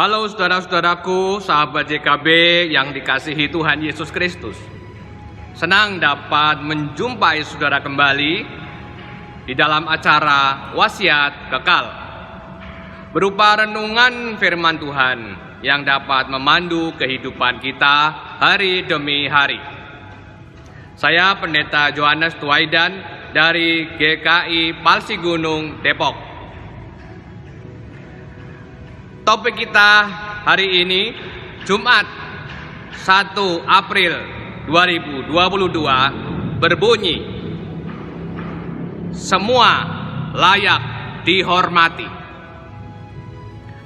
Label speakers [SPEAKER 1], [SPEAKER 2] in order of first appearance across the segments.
[SPEAKER 1] Halo saudara-saudaraku, sahabat JKB yang dikasihi Tuhan Yesus Kristus. Senang dapat menjumpai saudara kembali di dalam acara Wasiat Kekal, berupa renungan firman Tuhan yang dapat memandu kehidupan kita hari demi hari. Saya Pendeta Johannes Tuaidan dari GKI Palsi Gunung, Depok. Topik kita hari ini, Jumat 1 April 2022, berbunyi, semua layak dihormati.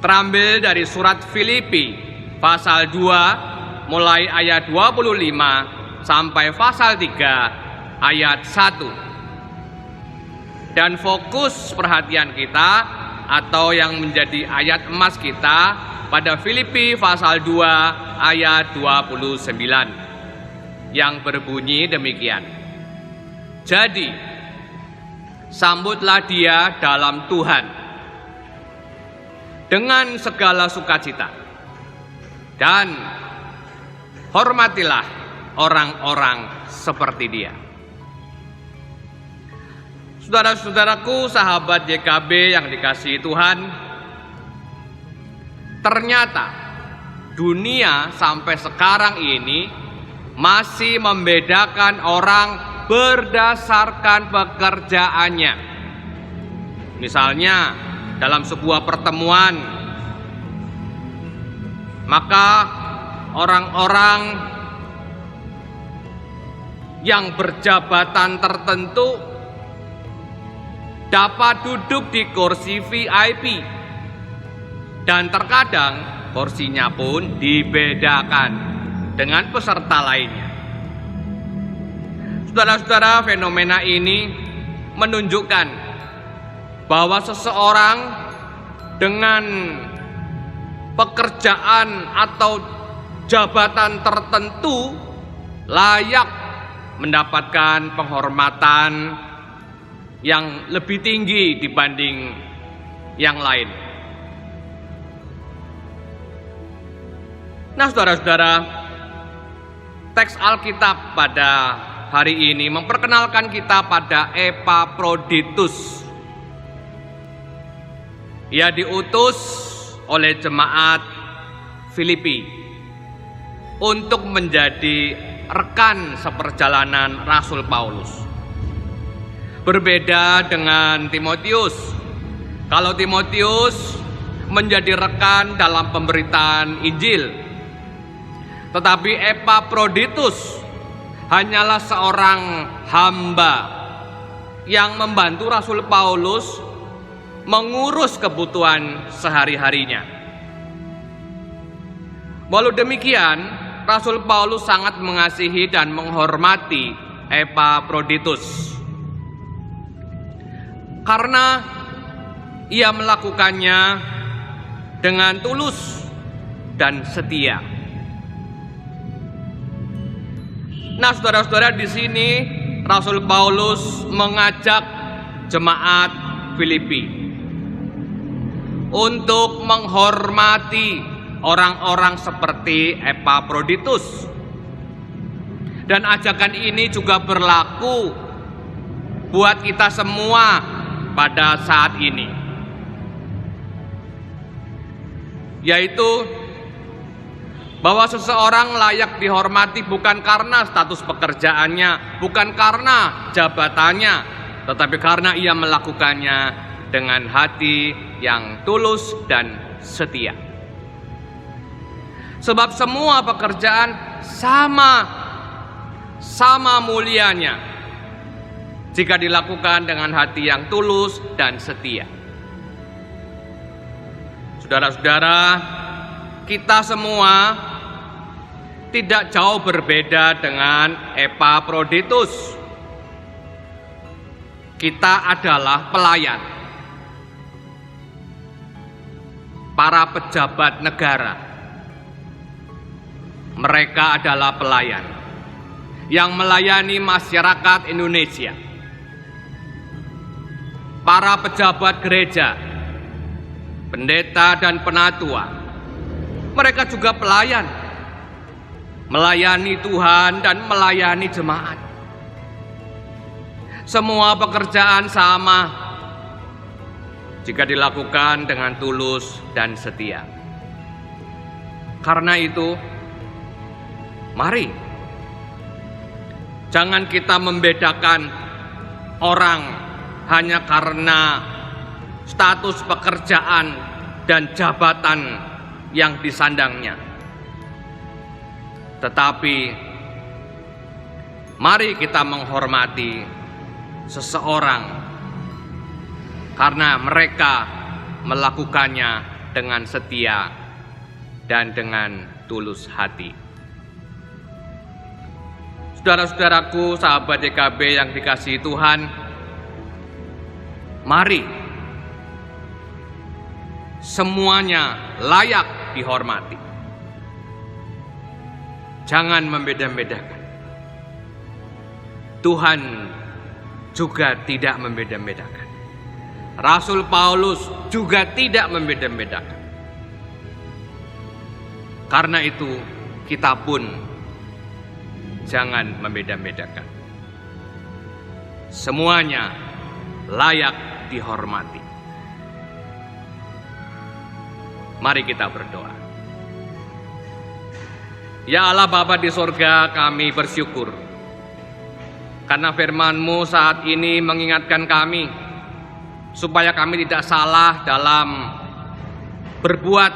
[SPEAKER 1] Terambil dari surat Filipi pasal 2 mulai ayat 25 sampai pasal 3 ayat 1. Dan fokus perhatian kita atau yang menjadi ayat emas kita pada Filipi pasal 2 ayat 29 yang berbunyi demikian. Jadi sambutlah dia dalam Tuhan dengan segala sukacita, dan hormatilah orang-orang seperti dia. Saudara-saudaraku, sahabat JKB yang dikasihi Tuhan, ternyata dunia sampai sekarang ini masih membedakan orang berdasarkan pekerjaannya. Misalnya dalam sebuah pertemuan, maka orang-orang yang berjabatan tertentu dapat duduk di kursi VIP, dan terkadang kursinya pun dibedakan dengan peserta lainnya. Saudara-saudara, fenomena ini menunjukkan bahwa seseorang dengan pekerjaan atau jabatan tertentu layak mendapatkan penghormatan yang lebih tinggi dibanding yang lain. Nah, saudara-saudara, teks Alkitab pada hari ini memperkenalkan kita pada Epafroditus. Ia diutus oleh jemaat Filipi untuk menjadi rekan seperjalanan Rasul Paulus. Berbeda dengan Timotius. Kalau Timotius menjadi rekan dalam pemberitaan Injil, tetapi Epafroditus hanyalah seorang hamba yang membantu Rasul Paulus mengurus kebutuhan sehari-harinya. Walau demikian, Rasul Paulus sangat mengasihi dan menghormati Epafroditus karena ia melakukannya dengan tulus dan setia. Nah, saudara-saudara, di sini Rasul Paulus mengajak jemaat Filipi untuk menghormati orang-orang seperti Epafroditus. Dan ajakan ini juga berlaku buat kita semua pada saat ini, yaitu bahwa seseorang layak dihormati bukan karena status pekerjaannya, bukan karena jabatannya, tetapi karena ia melakukannya dengan hati yang tulus dan setia. Sebab semua pekerjaan sama mulianya jika dilakukan dengan hati yang tulus dan setia. Saudara-saudara, kita semua tidak jauh berbeda dengan Epafroditus. Kita adalah pelayan, para pejabat negara. Mereka adalah pelayan yang melayani masyarakat Indonesia. Para pejabat gereja, pendeta dan penatua, mereka juga pelayan, melayani Tuhan dan melayani jemaat. Semua pekerjaan sama jika dilakukan dengan tulus dan setia. Karena itu, mari jangan kita membedakan orang hanya karena status pekerjaan dan jabatan yang disandangnya. Tetapi mari kita menghormati seseorang karena mereka melakukannya dengan setia dan dengan tulus hati. Saudara-saudaraku, sahabat YKB yang dikasihi Tuhan, mari semuanya layak dihormati. Jangan membeda-bedakan. Tuhan juga tidak membeda-bedakan. Rasul Paulus juga tidak membeda-bedakan. Karena itu, kita pun jangan membeda-bedakan. Semuanya layak dihormati. Mari kita berdoa. Ya Allah Bapa di sorga, kami bersyukur karena firman-Mu saat ini mengingatkan kami supaya kami tidak salah dalam berbuat,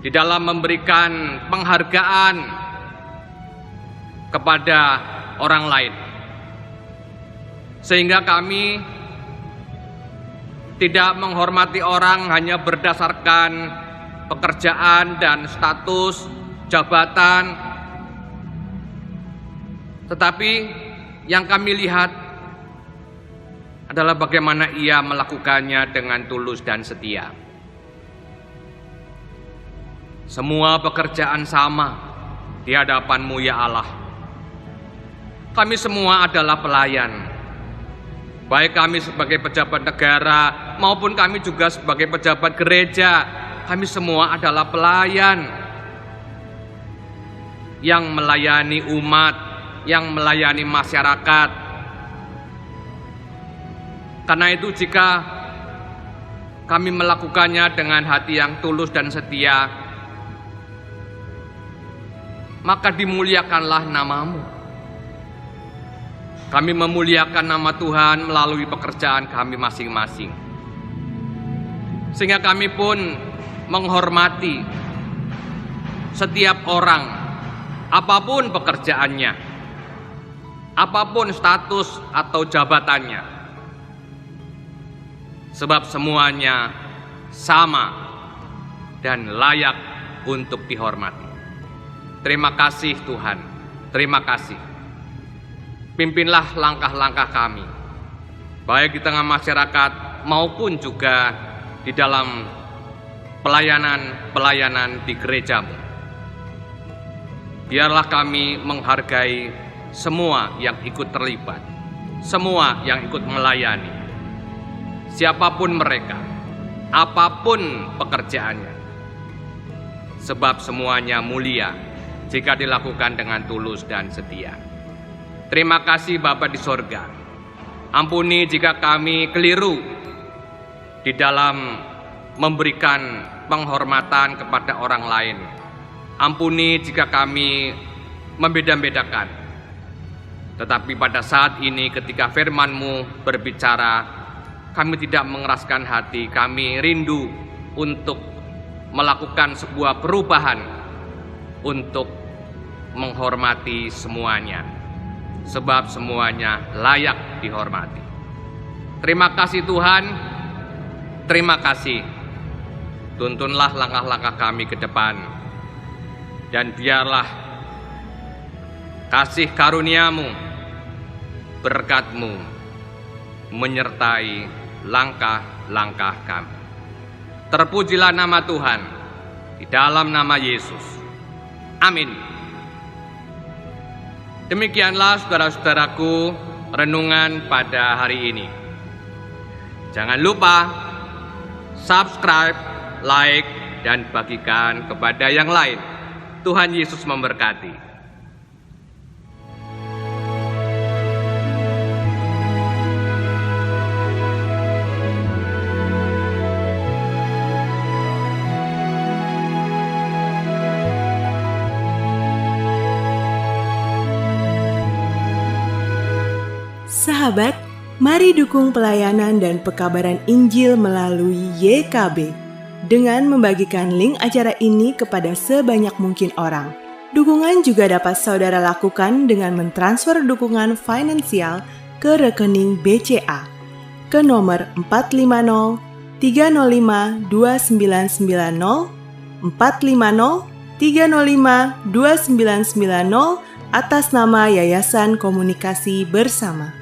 [SPEAKER 1] di dalam memberikan penghargaan kepada orang lain, sehingga kami tidak menghormati orang hanya berdasarkan pekerjaan dan status jabatan, tetapi yang kami lihat adalah bagaimana ia melakukannya dengan tulus dan setia. Semua pekerjaan sama di hadapan-Mu ya Allah. Kami semua adalah pelayan, baik kami sebagai pejabat negara maupun kami juga sebagai pejabat gereja. Kami semua adalah pelayan yang melayani umat, yang melayani masyarakat. Karena itu jika kami melakukannya dengan hati yang tulus dan setia, maka dimuliakanlah nama-Mu. Kami memuliakan nama Tuhan melalui pekerjaan kami masing-masing, sehingga kami pun menghormati setiap orang, apapun pekerjaannya, apapun status atau jabatannya, sebab semuanya sama dan layak untuk dihormati. Terima kasih Tuhan, terima kasih. Pimpinlah langkah-langkah kami, baik di tengah masyarakat maupun juga di dalam pelayanan-pelayanan di gereja-Mu. Biarlah kami menghargai semua yang ikut terlibat, semua yang ikut melayani, siapapun mereka, apapun pekerjaannya, sebab semuanya mulia jika dilakukan dengan tulus dan setia. Terima kasih Bapa di sorga. Ampuni jika kami keliru di dalam memberikan penghormatan kepada orang lain. Ampuni jika kami membeda-bedakan. Tetapi pada saat ini ketika firman-Mu berbicara, kami tidak mengeraskan hati. Kami rindu untuk melakukan sebuah perubahan untuk menghormati semuanya, sebab semuanya layak dihormati. Terima kasih Tuhan, terima kasih. Tuntunlah langkah-langkah kami ke depan, dan biarlah kasih karunia-Mu, berkat-Mu menyertai langkah-langkah kami. Terpujilah nama Tuhan, di dalam nama Yesus. Amin. Demikianlah saudara-saudaraku renungan pada hari ini. Jangan lupa subscribe, like, dan bagikan kepada yang lain. Tuhan Yesus memberkati.
[SPEAKER 2] Sahabat, mari dukung pelayanan dan pekabaran Injil melalui YKB dengan membagikan link acara ini kepada sebanyak mungkin orang. Dukungan juga dapat saudara lakukan dengan mentransfer dukungan finansial ke rekening BCA ke nomor 450 305 2990 450 305 2990 atas nama Yayasan Komunikasi Bersama.